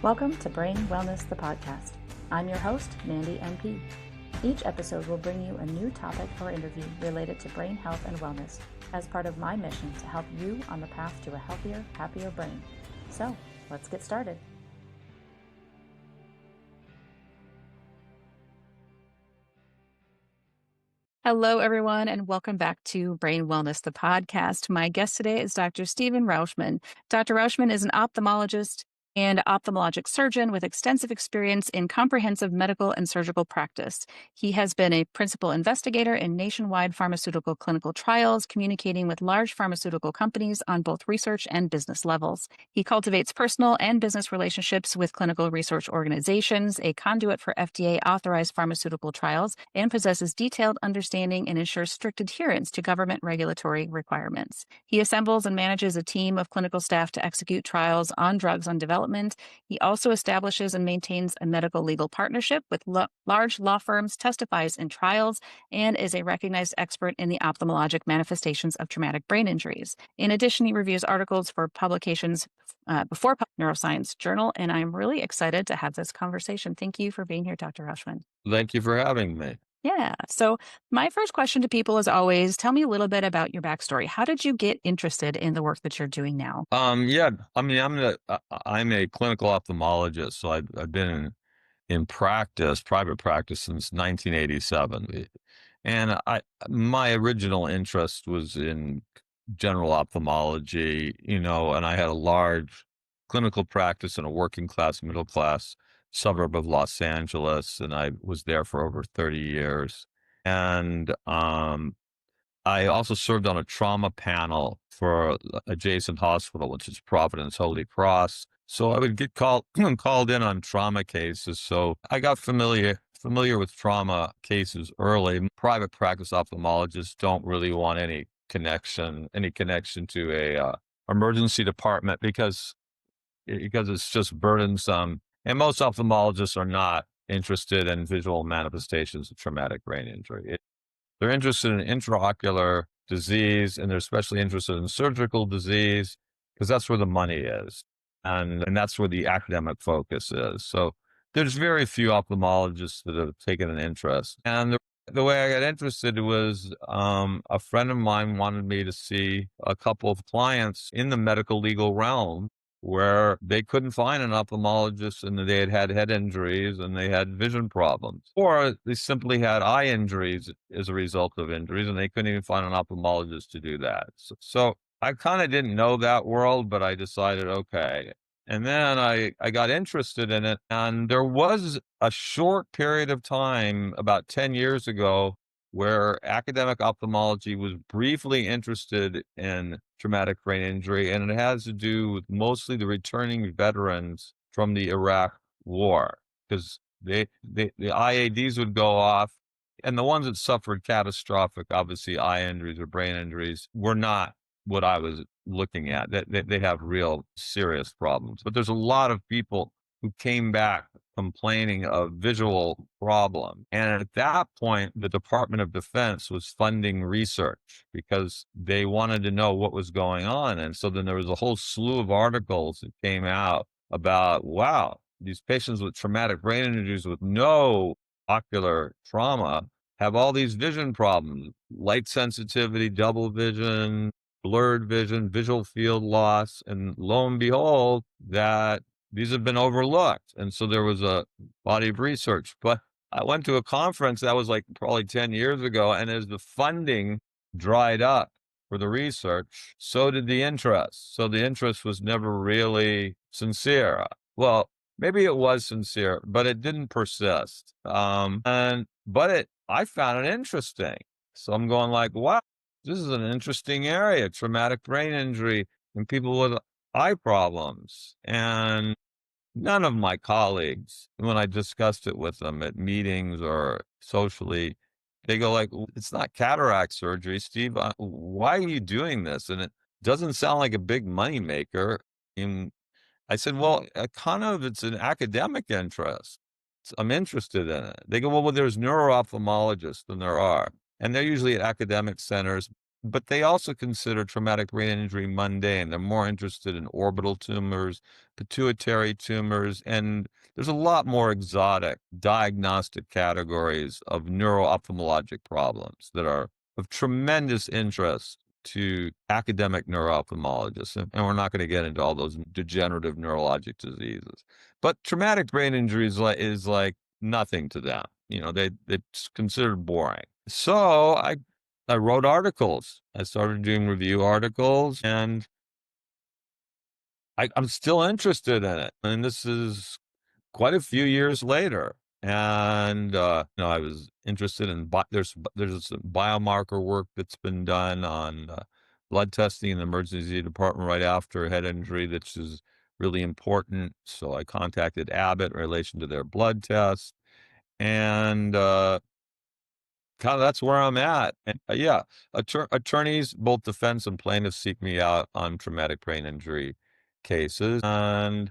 Welcome to Brain Wellness, the podcast. I'm your host, Mandy NP. Each episode will bring you a new topic or interview related to brain health and wellness as part of my mission to help you on the path to a healthier, happier brain. So, let's get started. Hello, everyone, and welcome back to Brain Wellness, the podcast. My guest today is Dr. Stephen Rauchman. Dr. Rauchman is an ophthalmologist and ophthalmologic surgeon with extensive experience in comprehensive medical and surgical practice. He has been a principal investigator in nationwide pharmaceutical clinical trials, communicating with large pharmaceutical companies on both research and business levels. He cultivates personal and business relationships with clinical research organizations, a conduit for FDA authorized pharmaceutical trials, and possesses detailed understanding and ensures strict adherence to government regulatory requirements. He assembles and manages a team of clinical staff to execute trials on drugs on development. He also establishes and maintains a medical legal partnership with large law firms, testifies in trials, and is a recognized expert in the ophthalmologic manifestations of traumatic brain injuries. In addition, he reviews articles for publications before Neuroscience Journal, and I'm really excited to have this conversation. Thank you for being here, Dr. Rauchman. Thank you for having me. Yeah. So my first question to people is always, tell me a little bit about your backstory. How did you get interested in the work that you're doing now? I'm a clinical ophthalmologist, so I've been in practice, private practice, since 1987. And my original interest was in general ophthalmology, and I had a large clinical practice in a working class, middle class suburb of Los Angeles, and I was there for over 30 years. And I also served on a trauma panel for adjacent hospital, which is Providence Holy Cross. So I would get called in on trauma cases. So I got familiar with trauma cases early. Private practice ophthalmologists don't really want any connection to a emergency department because it's just burdensome. And most ophthalmologists are not interested in visual manifestations of traumatic brain injury. They're interested in intraocular disease, and they're especially interested in surgical disease because that's where the money is. And that's where the academic focus is. So there's very few ophthalmologists that have taken an interest. And the way I got interested was a friend of mine wanted me to see a couple of clients in the medical legal realm where they couldn't find an ophthalmologist and they had had head injuries and they had vision problems, or they simply had eye injuries as a result of injuries and they couldn't even find an ophthalmologist to do that. So I kind of didn't know that world, but I decided, okay. And then I got interested in it, and there was a short period of time about 10 years ago where academic ophthalmology was briefly interested in traumatic brain injury, and it has to do with mostly the returning veterans from the Iraq War, because the IADs would go off, and the ones that suffered catastrophic, obviously, eye injuries or brain injuries were not what I was looking at. They have real serious problems. But there's a lot of people who came back complaining of visual problem. And at that point, the Department of Defense was funding research because they wanted to know what was going on. And so then there was a whole slew of articles that came out about, wow, these patients with traumatic brain injuries with no ocular trauma have all these vision problems, light sensitivity, double vision, blurred vision, visual field loss. And lo and behold, that these have been overlooked. And so there was a body of research. But I went to a conference that was like probably 10 years ago. And as the funding dried up for the research, so did the interest. So the interest was never really sincere. Well, maybe it was sincere, but it didn't persist. I found it interesting. So I'm going like, wow, this is an interesting area, traumatic brain injury in people with eye problems. And none of my colleagues, when I discussed it with them at meetings or socially, they go like, it's not cataract surgery, Steve. Why are you doing this? And it doesn't sound like a big money maker. And I said, well, it's an academic interest. I'm interested in it. They go, well, there's neuro-ophthalmologists, and there are. And they're usually at academic centers. but they also consider traumatic brain injury mundane. They're more interested in orbital tumors, pituitary tumors, and there's a lot more exotic diagnostic categories of neuro-ophthalmologic problems that are of tremendous interest to academic neuro-ophthalmologists. And we're not going to get into all those degenerative neurologic diseases. But traumatic brain injury is like nothing to them. It's considered boring. So I wrote articles. I started doing review articles, and I'm still interested in it. And this is quite a few years later. And I was interested in there's some biomarker work that's been done on blood testing in the emergency department right after a head injury, which is really important. So I contacted Abbott in relation to their blood test, and kind of that's where I'm at. And yeah, attorneys, both defense and plaintiffs, seek me out on traumatic brain injury cases, and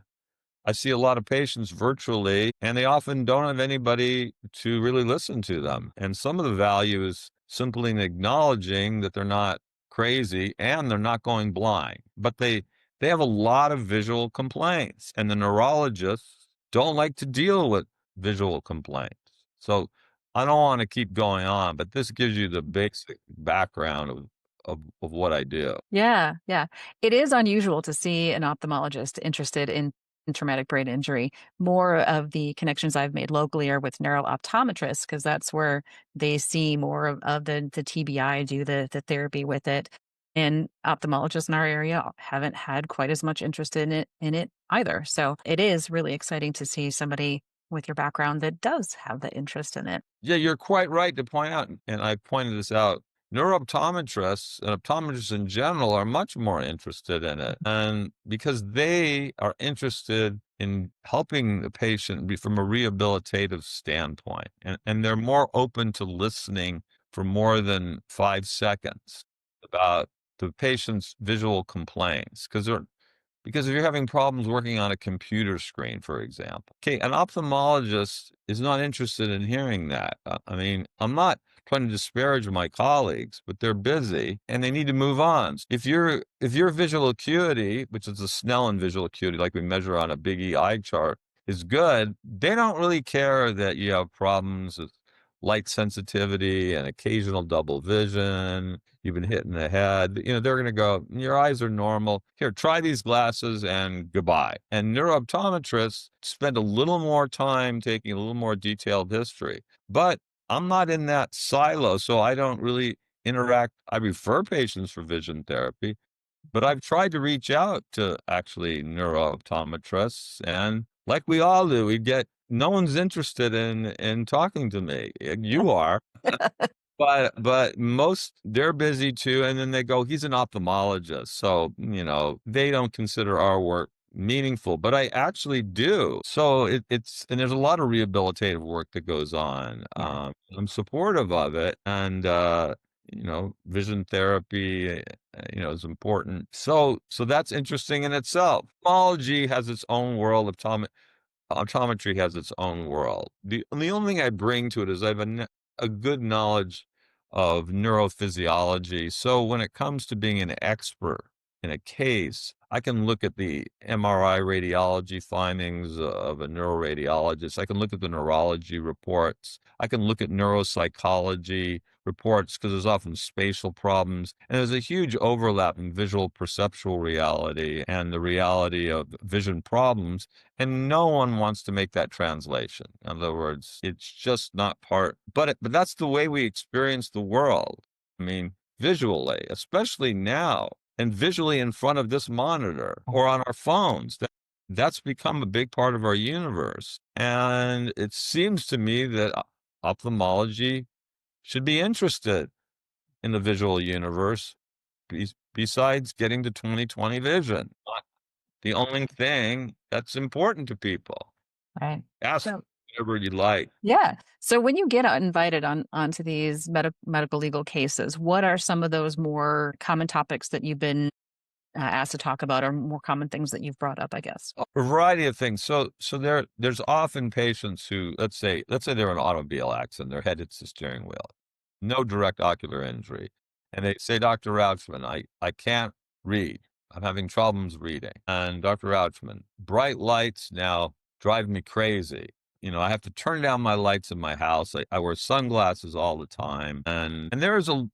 I see a lot of patients virtually, and they often don't have anybody to really listen to them. And some of the value is simply in acknowledging that they're not crazy and they're not going blind, but they have a lot of visual complaints, and the neurologists don't like to deal with visual complaints. So I don't want to keep going on, but this gives you the basic background of what I do. Yeah, yeah. It is unusual to see an ophthalmologist interested in traumatic brain injury. More of the connections I've made locally are with neuro-optometrists because that's where they see more of the TBI, do the therapy with it. And ophthalmologists in our area haven't had quite as much interest in it either. So it is really exciting to see somebody with your background that does have the interest in it. Yeah, you're quite right to point out, and I pointed this out. Neurooptometrists and optometrists in general are much more interested in it. And because they are interested in helping the patient be from a rehabilitative standpoint. And they're more open to listening for more than 5 seconds about the patient's visual complaints. Because if you're having problems working on a computer screen, for example, okay, an ophthalmologist is not interested in hearing that. I mean, I'm not trying to disparage my colleagues, but they're busy and they need to move on. If your visual acuity, which is the Snellen visual acuity, like we measure on a big E eye chart, is good, they don't really care that you have problems with light sensitivity and occasional double vision. You've been hit in the head. They're going to go, your eyes are normal. Here, try these glasses and goodbye. And neurooptometrists spend a little more time taking a little more detailed history. But I'm not in that silo, so I don't really interact. I refer patients for vision therapy, but I've tried to reach out to actually neurooptometrists, and like we all do, no one's interested in talking to me. You are, but most they're busy too, and then they go, he's an ophthalmologist, so they don't consider our work meaningful, but I actually do. So it's and there's a lot of rehabilitative work that goes on. Yeah, I'm supportive of it, and vision therapy, is important. So that's interesting in itself. Ophthalmology has its own world. Optometry has its own world. The only thing I bring to it is I have a good knowledge of neurophysiology. So when it comes to being an expert in a case, I can look at the MRI radiology findings of a neuroradiologist. I can look at the neurology reports. I can look at neuropsychology reports because there's often spatial problems. And there's a huge overlap in visual perceptual reality and the reality of vision problems. And no one wants to make that translation. In other words, it's just not part, but that's the way we experience the world. I mean, visually, especially now, and visually in front of this monitor or on our phones. That's become a big part of our universe. And it seems to me that ophthalmology should be interested in the visual universe besides getting to 20/20 vision. Not the only thing that's important to people. right. Ask So whatever you like. yeah. So when you get invited onto these medical legal cases, what are some of those more common topics that you've been asked to talk about, or more common things that you've brought up, I guess? A variety of things. So there's often patients who, let's say they're in an automobile accident, their head hits the steering wheel. No direct ocular injury. And they say, Dr. Rauchman, I can't read. I'm having problems reading. And Dr. Rauchman, bright lights now drive me crazy. I have to turn down my lights in my house. I wear sunglasses all the time. And there's a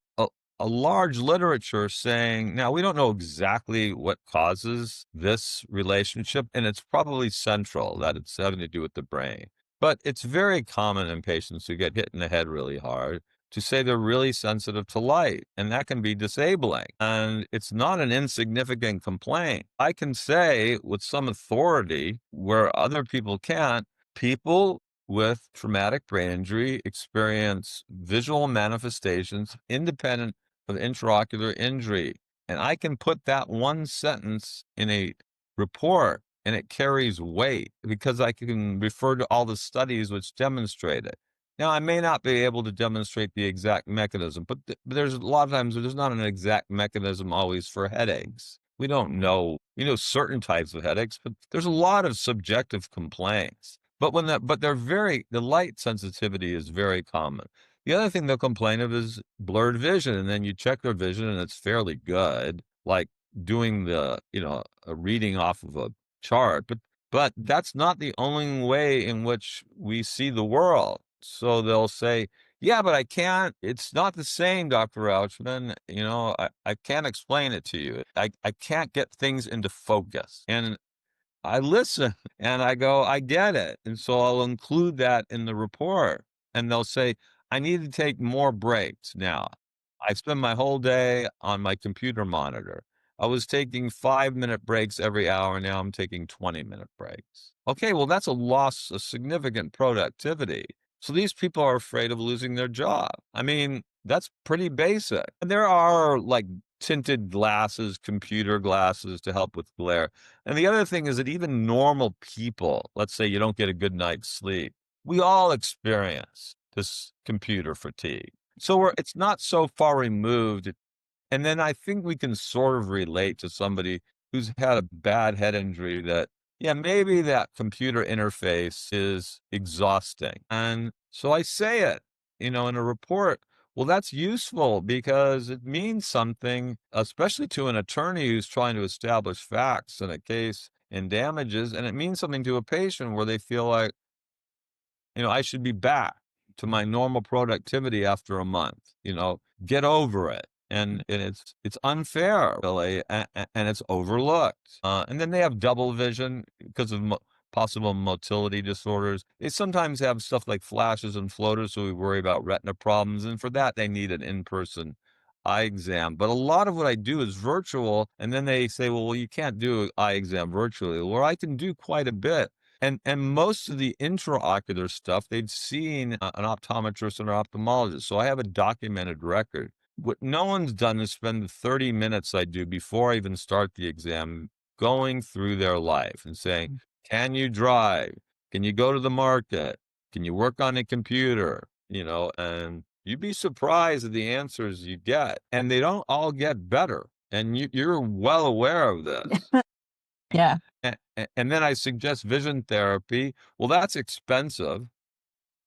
large literature saying, now we don't know exactly what causes this relationship, and it's probably central that it's having to do with the brain. But it's very common in patients who get hit in the head really hard to say they're really sensitive to light, and that can be disabling. And it's not an insignificant complaint. I can say with some authority where other people can't, people with traumatic brain injury experience visual manifestations independent of intraocular injury. And I can put that one sentence in a report and it carries weight because I can refer to all the studies which demonstrate it. Now, I may not be able to demonstrate the exact mechanism, but there's a lot of times there's not an exact mechanism always for headaches. We don't know, certain types of headaches, but there's a lot of subjective complaints. But the light sensitivity is very common. The other thing they'll complain of is blurred vision, and then you check their vision and it's fairly good, like doing a reading off of a chart. But that's not the only way in which we see the world. So they'll say, yeah, but I can't, it's not the same, Dr. Rauchman. I can't explain it to you. I can't get things into focus. And I listen and I go, I get it. And so I'll include that in the report. And they'll say, I need to take more breaks now. I spend my whole day on my computer monitor. I was taking 5-minute breaks every hour. Now I'm taking 20-minute breaks. Okay, well, that's a loss of significant productivity. So these people are afraid of losing their job. I mean, that's pretty basic. And there are like tinted glasses, computer glasses to help with glare. And the other thing is that even normal people, let's say you don't get a good night's sleep, we all experience this computer fatigue. So it's not so far removed. And then I think we can sort of relate to somebody who's had a bad head injury that, yeah, maybe that computer interface is exhausting. And so I say it, in a report. Well, that's useful because it means something, especially to an attorney who's trying to establish facts in a case and damages. And it means something to a patient where they feel like, I should be back to my normal productivity after a month, get over it. And it's unfair, really, and it's overlooked. And then they have double vision because of possible motility disorders. They sometimes have stuff like flashes and floaters, so we worry about retina problems. And for that, they need an in-person eye exam. But a lot of what I do is virtual. And then they say, well, you can't do an eye exam virtually. Well, I can do quite a bit. And most of the intraocular stuff, they've seen an optometrist and an ophthalmologist. So I have a documented record. What no one's done is spend the 30 minutes I do before I even start the exam going through their life and saying, can you drive? Can you go to the market? Can you work on a computer? And you'd be surprised at the answers you get. And they don't all get better. And you're well aware of this. Yeah. And then I suggest vision therapy. Well, that's expensive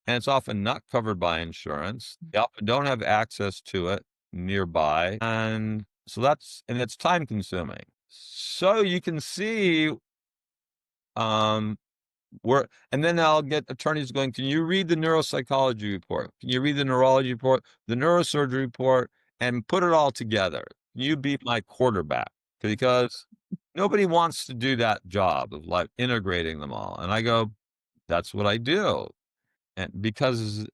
and it's often not covered by insurance. They often don't have access to it nearby. And so it's time consuming. So you can see, and then I'll get attorneys going, can you read the neuropsychology report? Can you read the neurology report, the neurosurgery report, and put it all together? Can you be my quarterback? Because nobody wants to do that job of like integrating them all. And I go, that's what I do. And because,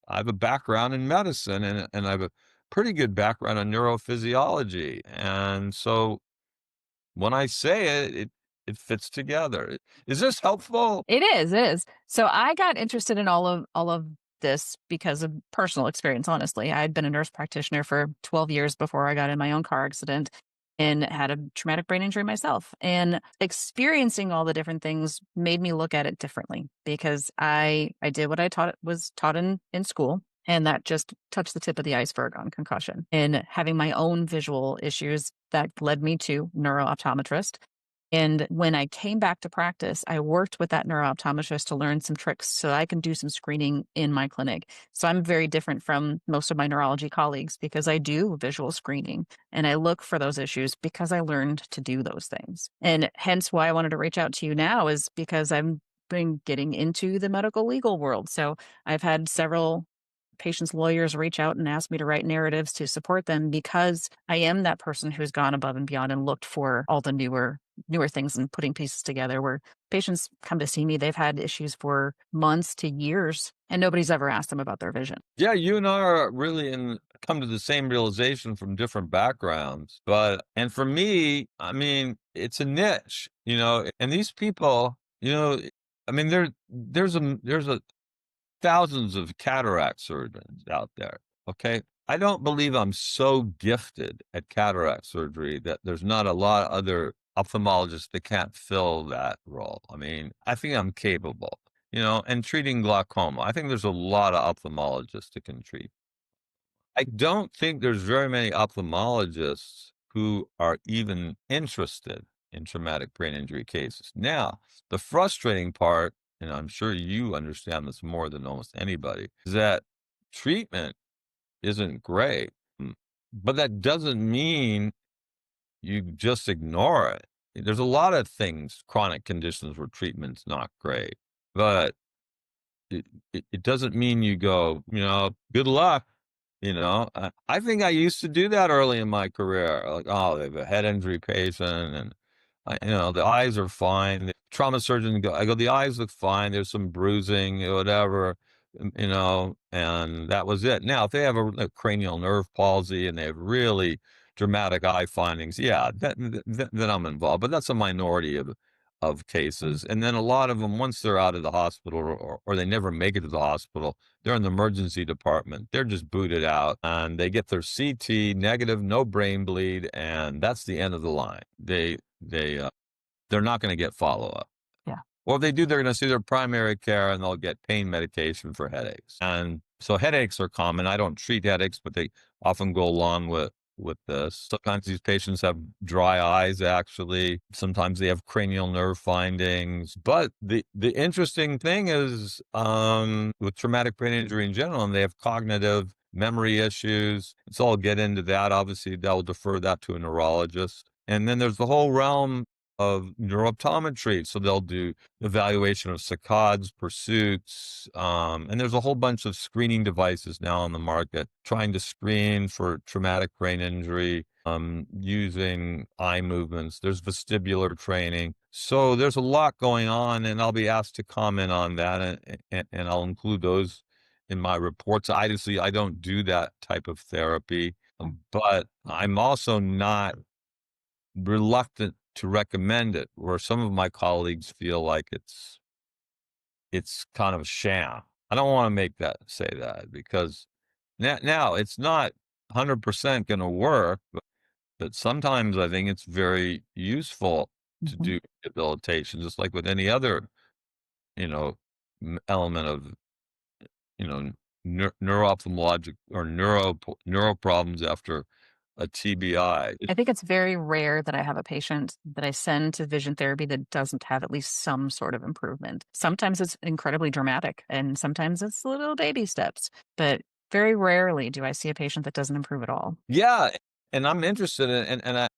I have a background in medicine and I have a pretty good background in neurophysiology. And so when I say it fits together. Is this helpful? It is, it is. So I got interested in all of this because of personal experience, honestly. I had been a nurse practitioner for 12 years before I got in my own car accident and had a traumatic brain injury myself. And experiencing all the different things made me look at it differently because I did what I was taught in school. And that just touched the tip of the iceberg on concussion. And having my own visual issues that led me to neuro optometrist And when I came back to practice, I worked with that neuro-optometrist to learn some tricks so I can do some screening in my clinic. So I'm very different from most of my neurology colleagues because I do visual screening and I look for those issues because I learned to do those things. And hence why I wanted to reach out to you now is because I've been getting into the medical legal world. So I've had several patients' lawyers reach out and ask me to write narratives to support them because I am that person who's gone above and beyond and looked for all the newer things and putting pieces together where patients come to see me, they've had issues for months to years and nobody's ever asked them about their vision. Yeah, you and I are really come to the same realization from different backgrounds. And for me, I mean, it's a niche, and these people, I mean, there's a thousands of cataract surgeons out there. Okay. I don't believe I'm so gifted at cataract surgery that there's not a lot of other ophthalmologists that can't fill that role. I mean, I think I'm capable, and treating glaucoma. I think there's a lot of ophthalmologists that can treat. I don't think there's very many ophthalmologists who are even interested in traumatic brain injury cases. Now, the frustrating part, and I'm sure you understand this more than almost anybody, is that treatment isn't great. But that doesn't mean you just ignore it. There's a lot of things, chronic conditions where treatment's not great, but it doesn't mean you go, good luck. I think I used to do that early in my career. Like, oh, they have a head injury patient, and the eyes are fine. The trauma surgeon I go, the eyes look fine. There's some bruising, or whatever, and that was it. Now, if they have a cranial nerve palsy and they have really dramatic eye findings, yeah, then I'm involved. But that's a minority of cases. And then a lot of them, once they're out of the hospital or they never make it to the hospital, they're in the emergency department. They're just booted out and they get their CT negative, no brain bleed, and that's the end of the line. They're not going to get follow up. Yeah. Or if they do, they're going to see their primary care and they'll get pain medication for headaches. And so headaches are common. I don't treat headaches, but they often go along with this. Sometimes these patients have dry eyes, actually. Sometimes they have cranial nerve findings. But the interesting thing is with traumatic brain injury in general, and they have cognitive memory issues. So I'll get into that. Obviously, they'll defer that to a neurologist. And then there's the whole realm of neurooptometry. So they'll do evaluation of saccades, pursuits, and there's a whole bunch of screening devices now on the market trying to screen for traumatic brain injury using eye movements. There's vestibular training. So there's a lot going on, and I'll be asked to comment on that, and I'll include those in my reports. Obviously, I don't do that type of therapy, but I'm also not reluctant to recommend it, where some of my colleagues feel like it's kind of a sham. I don't want to say that because now it's not 100% going to work, but sometimes I think it's very useful to Mhm. do rehabilitation, just like with any other, you know, element of, neuro-ophthalmologic or neuro problems after a TBI. I think it's very rare that I have a patient that I send to vision therapy that doesn't have at least some sort of improvement. Sometimes it's incredibly dramatic and sometimes it's little baby steps, but very rarely do I see a patient that doesn't improve at all. Yeah, and I'm interested in and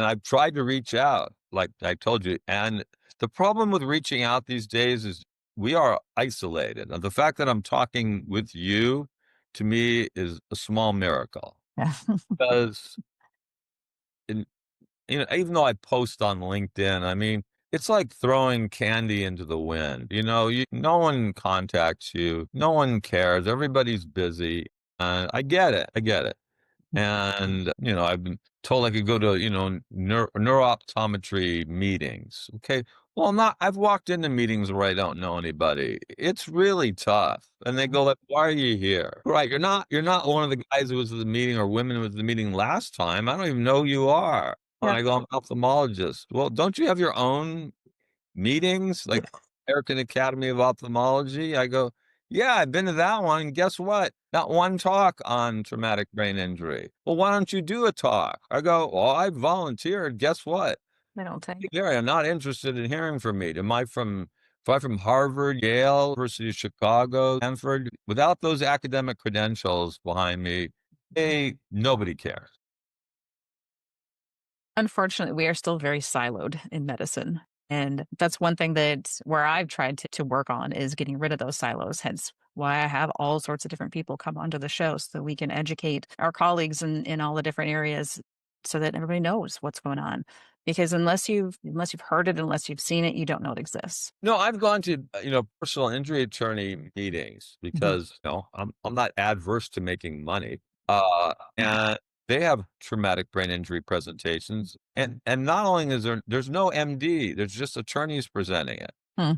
I've tried to reach out, like I told you, and the problem with reaching out these days is we are isolated. And the fact that I'm talking with you, to me, is a small miracle Yeah. because in even though I post on LinkedIn, I mean, it's like throwing candy into the wind. No one contacts you, no one cares, everybody's busy. I get it. I get it. And, I've been told I could go to, neurooptometry meetings. Okay. Well, I've walked into meetings where I don't know anybody. It's really tough. And they go like, why are you here? Right. You're not one of the guys who was at the meeting or women who was at the meeting last time. I don't even know who you are. And Yeah. I go, I'm an ophthalmologist. Well, don't you have your own meetings, like American Academy of Ophthalmology? I go, yeah, I've been to that one. And guess what? Not one talk on traumatic brain injury. Well, why don't you do a talk? I go, well, I volunteered. Guess what? They don't take. Gary, I'm not interested in hearing from me. Am I from Harvard, Yale, University of Chicago, Stanford? Without those academic credentials behind me, nobody cares. Unfortunately, we are still very siloed in medicine. And that's one thing that where I've tried to work on is getting rid of those silos, hence why I have all sorts of different people come onto the show so that we can educate our colleagues in all the different areas so that everybody knows what's going on. Because unless you've heard it, unless you've seen it, you don't know it exists. No, I've gone to, personal injury attorney meetings Mhm. because, I'm not adverse to making money. And they have traumatic brain injury presentations. And not only there's no MD, there's just attorneys presenting it. Hmm.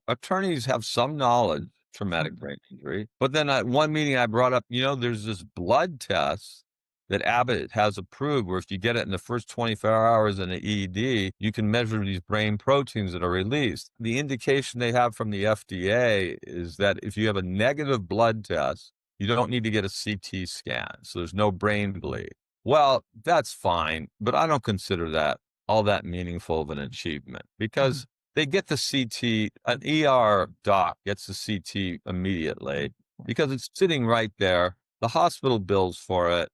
Attorneys have some knowledge of traumatic brain injury, but then at one meeting I brought up, there's this blood test that Abbott has approved where if you get it in the first 24 hours in an EED, you can measure these brain proteins that are released. The indication they have from the FDA is that if you have a negative blood test, you don't need to get a CT scan. So there's no brain bleed. Well, that's fine, but I don't consider that all that meaningful of an achievement because they get the CT, an ER doc gets the CT immediately because it's sitting right there. The hospital bills for it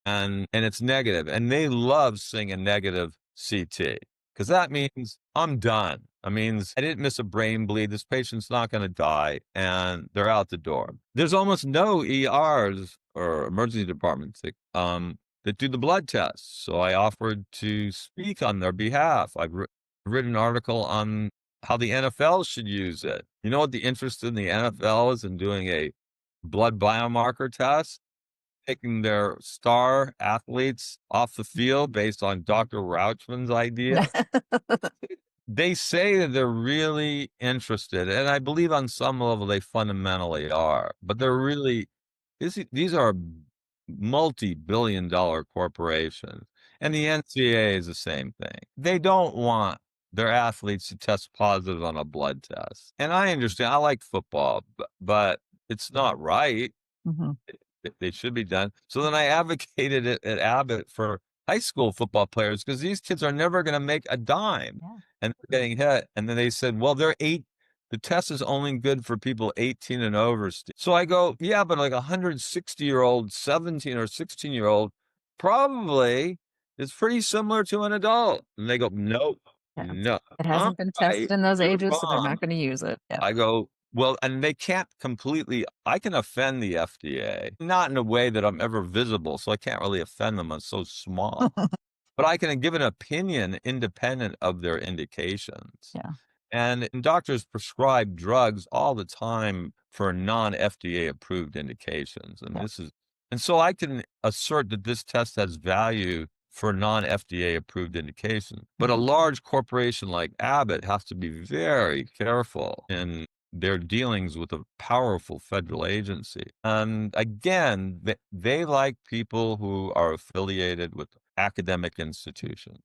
and it's negative. And they love seeing a negative CT because that means I'm done. That means I didn't miss a brain bleed. This patient's not going to die and they're out the door. There's almost no ERs or emergency departments that do the blood tests. So I offered to speak on their behalf. I've written an article on how the NFL should use it. You know what the interest in the NFL is in doing a blood biomarker test? Taking their star athletes off the field based on Dr. Rauchman's idea. They say that they're really interested, and I believe on some level they fundamentally are, but these are multi-billion-dollar corporations, and the NCAA is the same thing. They don't want their athletes to test positive on a blood test, and I understand. I like football, but it's not right. Mhm. They should be done. So then I advocated it at Abbott for high school football players because these kids are never going to make a dime Yeah. and they're getting hit. And then they said, well, the test is only good for people 18 and over. So I go, yeah, but like a 160-year-old, 17 or 16-year-old probably is pretty similar to an adult. And they go, nope, Yeah. no, It all hasn't been right, tested in those you're ages, so they're wrong. not gonna use it. Yeah. I go, well, and they can't completely, I can offend the FDA, not in a way that I'm ever visible, so I can't really offend them. I'm so small, but I can give an opinion independent of their indications. Yeah. And doctors prescribe drugs all the time for non-FDA approved indications. And Yeah. and so I can assert that this test has value for non-FDA approved indications. But a Mhm. large corporation like Abbott has to be very careful in their dealings with a powerful federal agency. And again, they like people who are affiliated with academic institutions.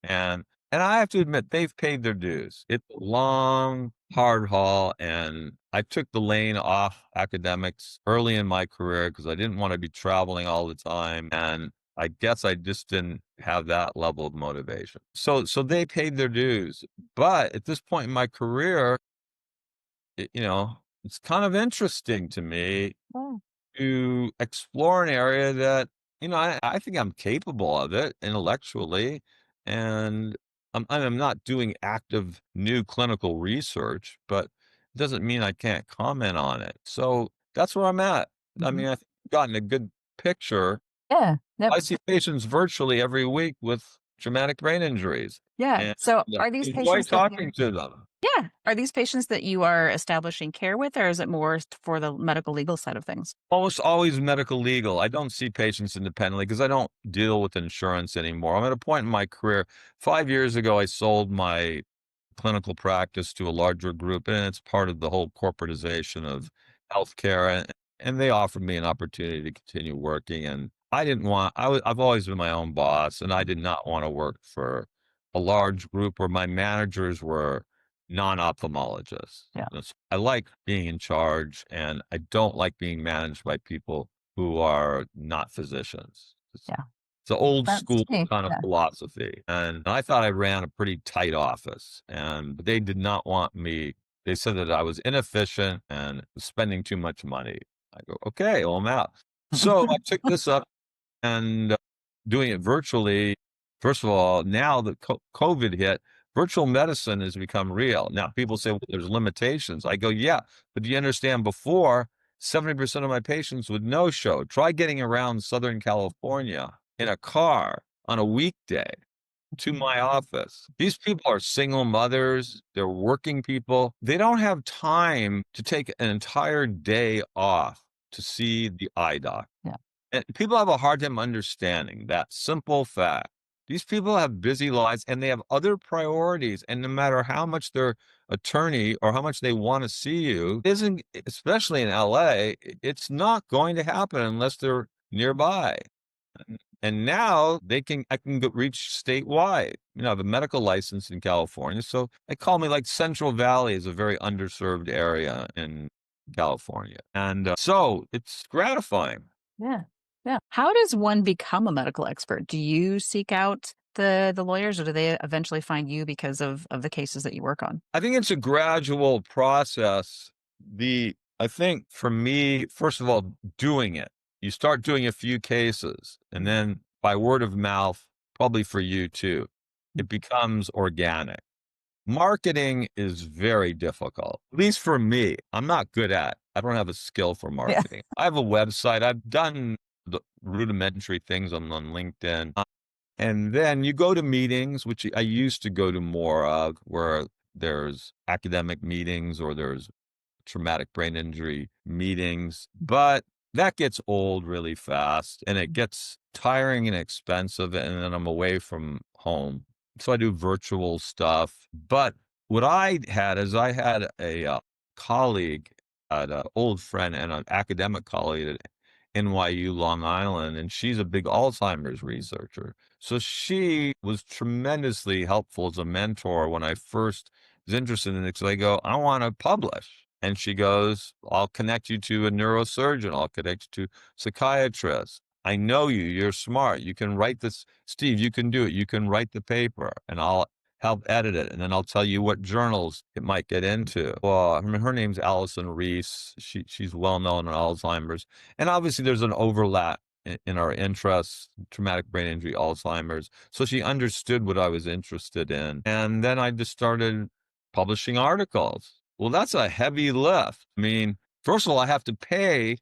And and I have to admit, they've paid their dues. It's a long, hard haul, and I took the lane off academics early in my career because I didn't want to be traveling all the time, and I guess I just didn't have that level of motivation. So they paid their dues. But at this point in my career, it's kind of interesting to me Oh, to explore an area that, I think I'm capable of it intellectually, and I'm not doing active new clinical research, but it doesn't mean I can't comment on it. So that's where I'm at. I mhm. mean, I think I've gotten a good picture. Yeah. Yep. I see patients virtually every week with traumatic brain injuries, Yeah. and So are these enjoy patients that talking to them. yeah. Are these patients that you are establishing care with, or is it more for the medical legal side of things? Almost always medical legal. I don't see patients independently because I don't deal with insurance anymore. I'm at a point in my career. 5 years ago, I sold my clinical practice to a larger group, and it's part of the whole corporatization of healthcare. And they offered me an opportunity to continue working. And I didn't want, I've always been my own boss, and I did not want to work for a large group where my managers were non-ophthalmologists. Yeah. I like being in charge, and I don't like being managed by people who are not physicians. Yeah. It's an old That's school me. kind of Yeah. philosophy. And I thought I ran a pretty tight office, and they did not want me. They said that I was inefficient and spending too much money. I go, okay, well, I'm out. So I took this up and doing it virtually. First of all, now that COVID hit, virtual medicine has become real. Now people say, well, there's limitations. I go, yeah, but do you understand before 70% of my patients would no show. Try getting around Southern California in a car on a weekday to my office. These people are single mothers, they're working people. They don't have time to take an entire day off to see the eye doc. Yeah. And people have a hard time understanding that simple fact. These people have busy lives and they have other priorities. And no matter how much their attorney or how much they want to see you, isn't, especially in LA, it's not going to happen unless they're nearby. And now I can go reach statewide. You know, I have a medical license in California. So they call me like Central Valley is a very underserved area in California. And so it's gratifying. Yeah. Yeah. How does one become a medical expert? Do you seek out the lawyers, or do they eventually find you because of the cases that you work on? I think it's a gradual process. I think for me, first of all, doing it. You start doing a few cases, and then by word of mouth, probably for you too, it becomes organic. Marketing is very difficult, at least for me. I'm not good at. I don't have a skill for Yeah. marketing. I have a website. I've done the rudimentary things on LinkedIn. And then you go to meetings, which I used to go to more of, where there's academic meetings or there's traumatic brain injury meetings. But that gets old really fast and it gets tiring and expensive. And then I'm away from home. So I do virtual stuff. But what I had is I had a colleague, an old friend and an academic colleague at NYU Long Island, and she's a big Alzheimer's researcher. So she was tremendously helpful as a mentor when I first was interested in it. Because I go, I want to publish. And she goes, I'll connect you to a neurosurgeon. I'll connect you to psychiatrists. I know you. You're smart. You can write this. Steve, you can do it. You can write the paper and I'll help edit it. And then I'll tell you what journals it might get into. Well, I mean, her name's Allison Reese. She's well known in Alzheimer's. And obviously there's an overlap in our interests, traumatic brain injury, Alzheimer's. So she understood what I was interested in. And then I just started publishing articles. Well, that's a heavy lift. I mean, first of all, I have to pay.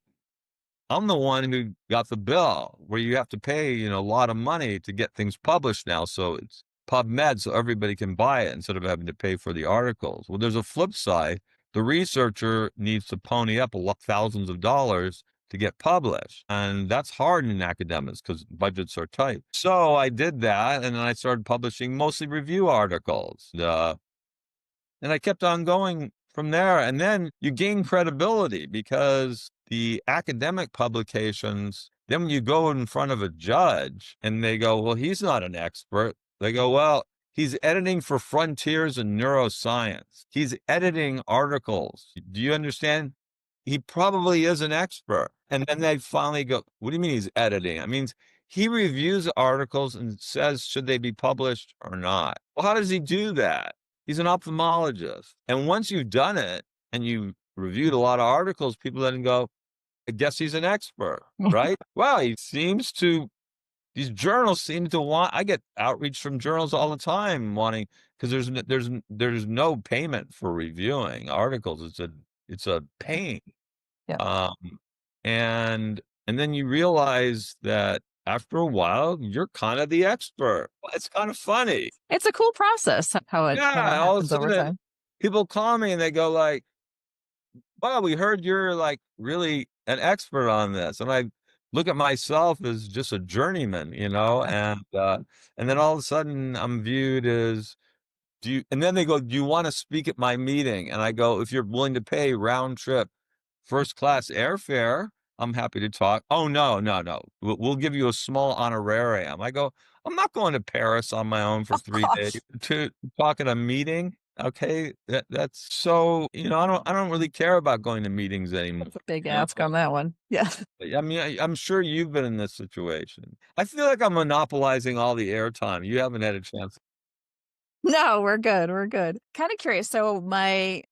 I'm the one who got the bill where you have to pay, a lot of money to get things published now. So it's PubMed, so everybody can buy it instead of having to pay for the articles. Well, there's a flip side. The researcher needs to pony up thousands of dollars to get published. And that's hard in academics because budgets are tight. So I did that, and then I started publishing mostly review articles. And I kept on going from there. And then you gain credibility because the academic publications, then when you go in front of a judge and they go, well, he's not an expert. They go, well, he's editing for Frontiers in Neuroscience. He's editing articles. Do you understand? He probably is an expert. And then they finally go, what do you mean he's editing? I mean, he reviews articles and says, should they be published or not? Well, how does he do that? He's an ophthalmologist. And once you've done it and you reviewed a lot of articles, people then go, I guess he's an expert, right? Well, these journals seem to I get outreach from journals all the time wanting, because there's no payment for reviewing articles. It's a pain. Yeah. And then you realize that after a while, you're kind of the expert. It's kind of funny. It's a cool process how it Yeah, all of a happens over sudden time. people call me and they go like, "Wow, we heard you're like really an expert on this." And I look at myself as just a journeyman, and then all of a sudden I'm viewed as and then they go, "Do you want to speak at my meeting?" And I go, "If you're willing to pay round trip first class airfare, I'm happy to talk." "Oh, no, no, no. We'll give you a small honorarium." I go, "I'm not going to Paris on my own for Oh 3 days gosh. to talk at a meeting." Okay, that's so, I don't really care about going to meetings anymore, That's a big you know? ask on that one. Yeah. I mean, I'm sure you've been in this situation. I feel like I'm monopolizing all the airtime. You haven't had a chance. No, we're good, we're good. Kinda curious, so my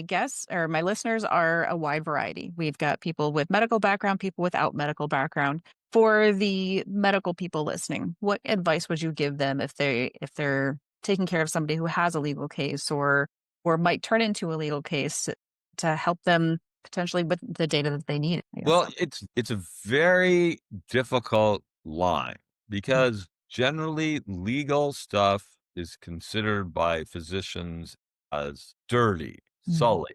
guests or my listeners are a wide variety. We've got people with medical background, people without medical background. For the medical people listening, what advice would you give them if they're taking care of somebody who has a legal case or might turn into a legal case to help them potentially with the data that they need, I guess? Well, it's a very difficult line Mhm, because generally legal stuff is considered by physicians as dirty, mhm, sully.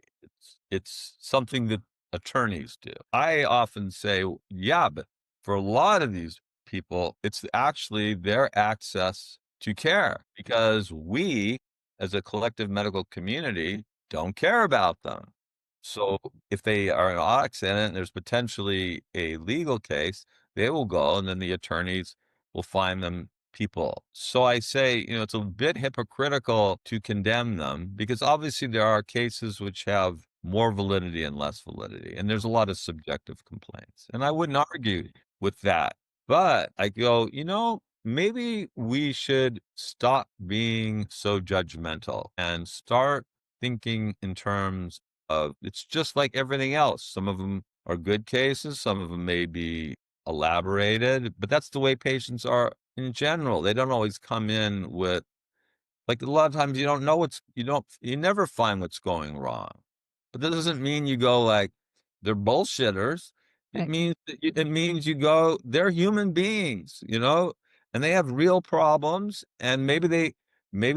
It's something that attorneys do. I often say, yeah, but for a lot of these people, it's actually their access to care because we, as a collective medical community, don't care about them. So if they are in an auto accident and there's potentially a legal case, they will go and then the attorneys will find them people. So I say, it's a bit hypocritical to condemn them because obviously there are cases which have more validity and less validity. And there's a lot of subjective complaints. And I wouldn't argue with that. But I go, maybe we should stop being so judgmental and start thinking in terms it's just like everything else. Some of them are good cases, some of them may be elaborated, but that's the way patients are in general. They don't always come in with like, a lot of times you never find what's going wrong. But that doesn't mean you go like, "They're bullshitters." right. It means you go, "They're human beings," and they have real problems, and maybe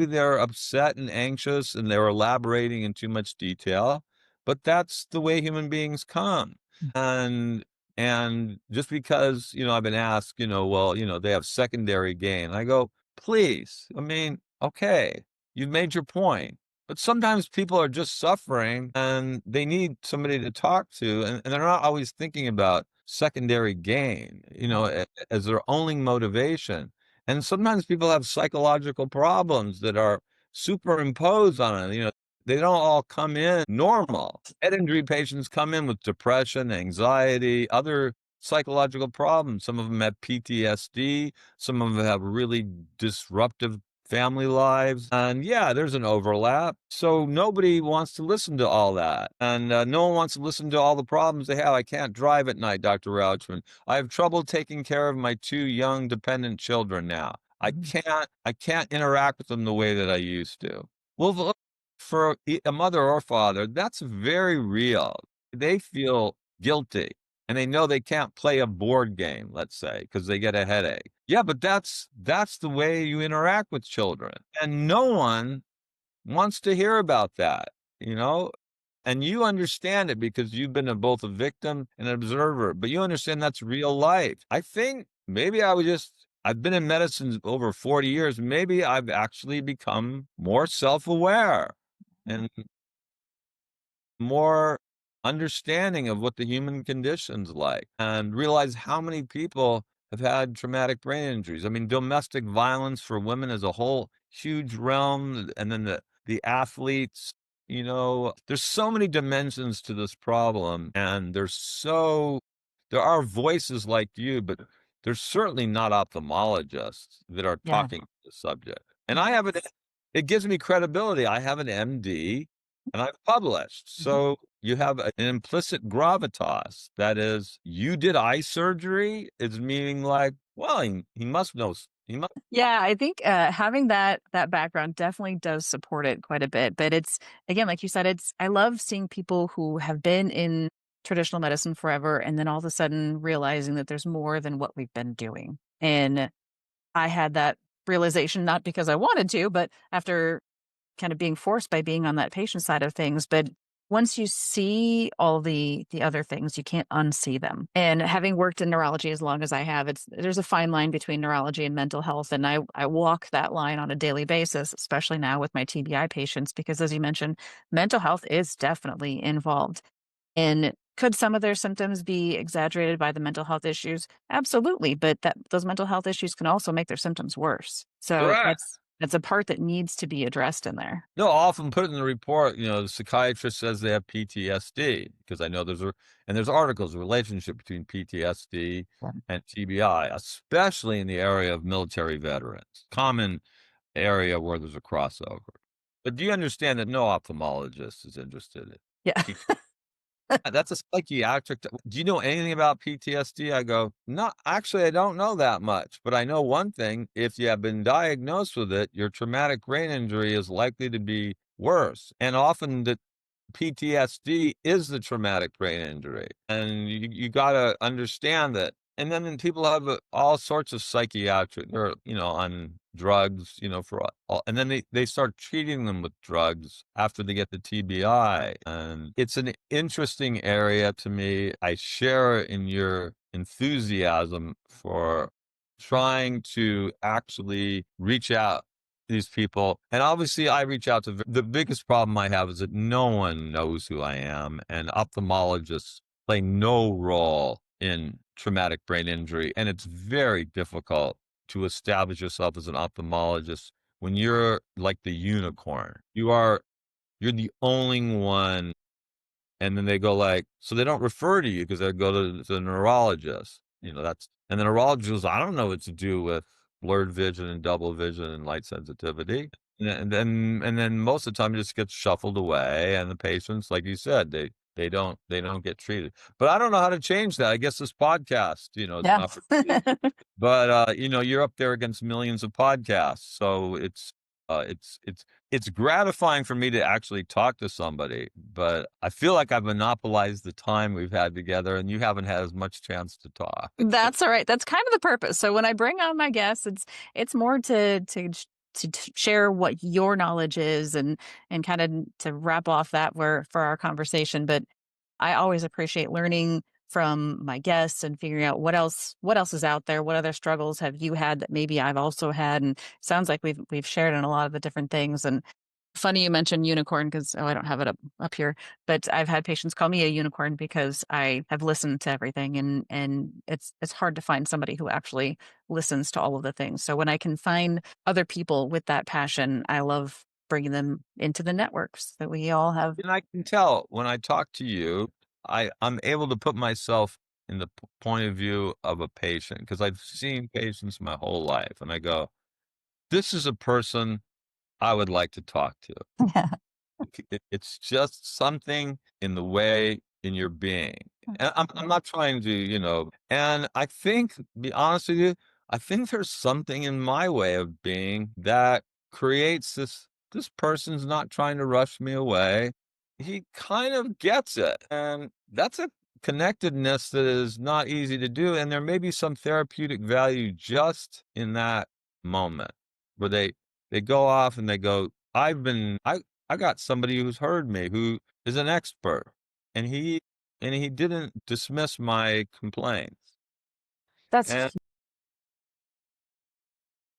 they're upset and anxious, and they're elaborating in too much detail, but that's the way human beings come. And and just because, I've been asked, "Well, they have secondary gain." I go, "Please, I mean, okay, you've made your point, but sometimes people are just suffering and they need somebody to talk to, and they're not always thinking about secondary gain, as their only motivation. And sometimes people have psychological problems that are superimposed on it. They don't all come in normal. Head injury patients come in with depression, anxiety, other psychological problems. Some of them have PTSD. Some of them have really disruptive family lives. And yeah, there's an overlap. So nobody wants to listen to all that. And no one wants to listen to all the problems they have. I can't drive at night, Dr. Rauchman. I have trouble taking care of my two young dependent children now. Mhm. I can't interact with them the way that I used to. Well, for a mother or father, that's very real. They feel guilty and they know they can't play a board game, let's say, because they get a headache. Yeah, but that's the way you interact with children. And no one wants to hear about that, you know? And you understand it because you've been both a victim and an observer, but you understand that's real life. I think maybe I've been in medicine over 40 years. Maybe I've actually become more self aware and more understanding of what the human condition's like and realize how many people have had traumatic brain injuries. I mean, domestic violence for women is a whole huge realm. And then the athletes, there's so many dimensions to this problem. And there are voices like you, but there's certainly not ophthalmologists that are Yeah. talking to the subject. And it gives me credibility. I have an MD and I've published. Mhm. So you have an implicit gravitas. That is, you did eye surgery is meaning like, well, he must know. He must. Yeah, I think, having that background definitely does support it quite a bit, but it's again, like you said, it's I love seeing people who have been in traditional medicine forever and then all of a sudden realizing that there's more than what we've been doing, and I had that realization not because I wanted to, but after kind of being forced by being on that patient side of things. But once you see all the other things, you can't unsee them. And having worked in neurology as long as I have, there's a fine line between neurology and mental health. And I walk that line on a daily basis, especially now with my TBI patients, because as you mentioned, mental health is definitely involved. And could some of their symptoms be exaggerated by the mental health issues? Absolutely, but those mental health issues can also make their symptoms worse. So Correct. That's a part that needs to be addressed in there. No, I'll often put it in the report, the psychiatrist says they have PTSD because I know there's articles, relationship between PTSD Yeah. and TBI, especially in the area of military veterans. Common area where there's a crossover. But do you understand that no ophthalmologist is interested in Yeah. P That's a psychiatric do you know anything about PTSD? I go, "No, actually, I don't know that much, but I know one thing, if you have been diagnosed with it, your traumatic brain injury is likely to be worse." And often the PTSD is the traumatic brain injury, and you gotta understand that. And then people have, all sorts of psychiatric they're, on drugs, for all and then they start treating them with drugs after they get the TBI, and it's an interesting area to me. I share in your enthusiasm for trying to actually reach out these people. And obviously, I reach out to the biggest problem I have is that no one knows who I am, and ophthalmologists play no role in traumatic brain injury. And it's very difficult to establish yourself as an ophthalmologist when you're like the unicorn. You're the only one. And then they go like, so they don't refer to you because they go to the neurologist. And the neurologist goes, I don't know what to do with blurred vision and double vision and light sensitivity. And then most of the time it just gets shuffled away. And the patients, like you said, they don't get treated. But I don't know how to change that. I guess this podcast, is an Yeah. opportunity. But, you're up there against millions of podcasts, so it's gratifying for me to actually talk to somebody, but I feel like I've monopolized the time we've had together, and you haven't had as much chance to talk. That's all right. That's kind of the purpose. So when I bring on my guests, it's more to share what your knowledge is and kind of to wrap off that for our conversation. But I always appreciate learning from my guests and figuring out what else is out there. What other struggles have you had that maybe I've also had? And sounds like we've shared in a lot of the different things. And funny you mentioned unicorn because I don't have it up here, but I've had patients call me a unicorn because I have listened to everything, and it's hard to find somebody who actually listens to all of the things. So when I can find other people with that passion, I love bringing them into the networks that we all have. And I can tell when I talk to you, I'm able to put myself in the point of view of a patient because 'cause I've seen patients my whole life, and I go, "This is a person I would like to talk to." Yeah. It's just something in the way in your being. And I'm not trying to, and I think, to be honest with you, I think there's something in my way of being that creates this person's not trying to rush me away. He kind of gets it. And that's a connectedness that is not easy to do. And there may be some therapeutic value just in that moment where they go off and they go, I got somebody who's heard me, who is an expert, and he didn't dismiss my complaints. That's And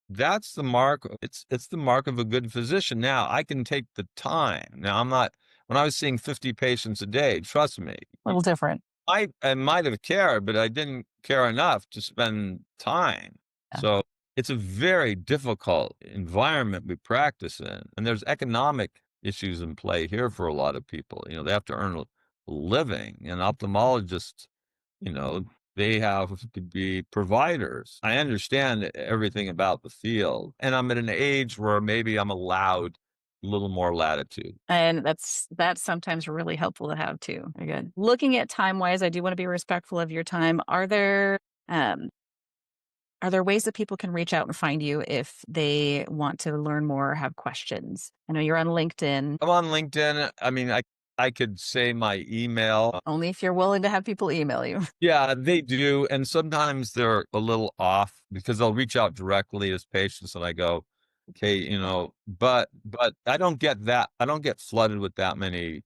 that's the mark it's the mark of a good physician. Now, I can take the time. Now, I'm not when I was seeing 50 patients a day, trust me, a little different. I might have cared, but I didn't care enough to spend time. Yeah. So it's a very difficult environment we practice in. And there's economic issues in play here for a lot of people. They have to earn a living. And ophthalmologists, you know, they have to be providers. I understand everything about the field. And I'm at an age where maybe I'm allowed a little more latitude. And that's sometimes really helpful to have too. Very good. Looking at time wise, I do want to be respectful of your time. Um, are there ways that people can reach out and find you if they want to learn more or have questions? I know you're on LinkedIn. I'm on LinkedIn. I mean, I could say my email. Only if you're willing to have people email you. Yeah, they do, and sometimes they're a little off because they'll reach out directly as patients, and I go, "Okay," but I don't get that. I don't get flooded with that many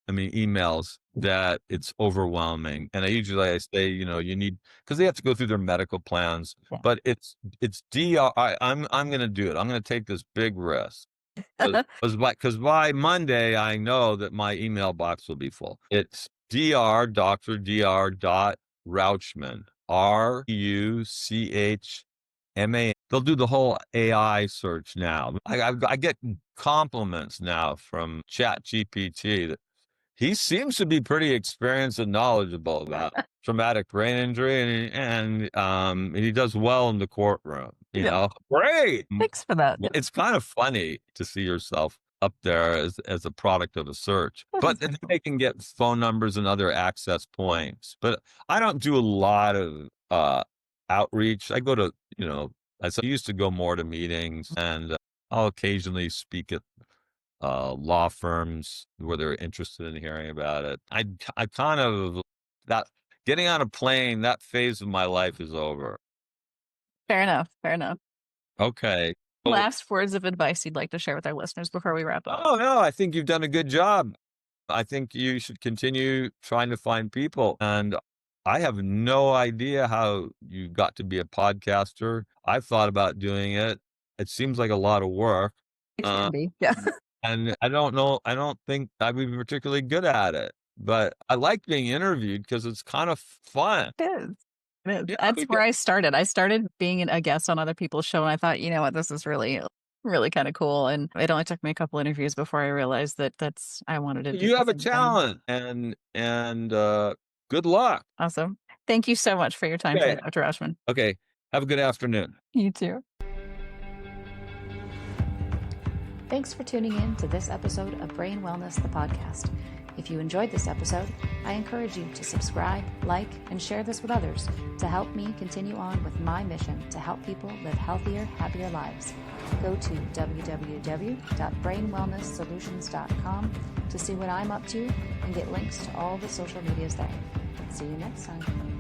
emails that it's overwhelming. And I say, you need because they have to go through their medical plans, Yeah. but it's DR. I'm going to do it. I'm going to take this big risk. Because by Monday, I know that my email box will be full. It's Dr. Rauchman, Ruchman, They'll do the whole AI search now. I get compliments now from ChatGPT that he seems to be pretty experienced and knowledgeable about traumatic brain injury, and he does well in the courtroom. Great. Thanks for that. It's kind of funny to see yourself up there as a product of a search, but then they can get phone numbers and other access points. But I don't do a lot of outreach. I go to, I used to go more to meetings, and I'll occasionally speak at law firms where they're interested in hearing about it. I kind of, that getting on a plane, that phase of my life is over. Fair enough. Fair enough. Okay. Last words of advice you'd like to share with our listeners before we wrap up? Oh, no, I think you've done a good job. I think you should continue trying to find people. And I have no idea how you got to be a podcaster. I've thought about doing it. It seems like a lot of work. It can be. Yeah. And I don't know. I don't think I'd be particularly good at it. But I like being interviewed because it's kind of fun. It is. It is. Yeah, That's where I started. I started being a guest on other people's show, and I thought, you know what, this is really, really kind of cool. And it only took me a couple interviews before I realized that I wanted to do. You have a talent, and good luck. Awesome. Thank you so much for your time today, Dr. Rauchman. Okay. Have a good afternoon. You too. Thanks for tuning in to this episode of Brain Wellness, the podcast. If you enjoyed this episode, I encourage you to subscribe, like, and share this with others to help me continue on with my mission to help people live healthier, happier lives. Go to www.brainwellnesssolutions.com to see what I'm up to and get links to all the social medias there. See you next time.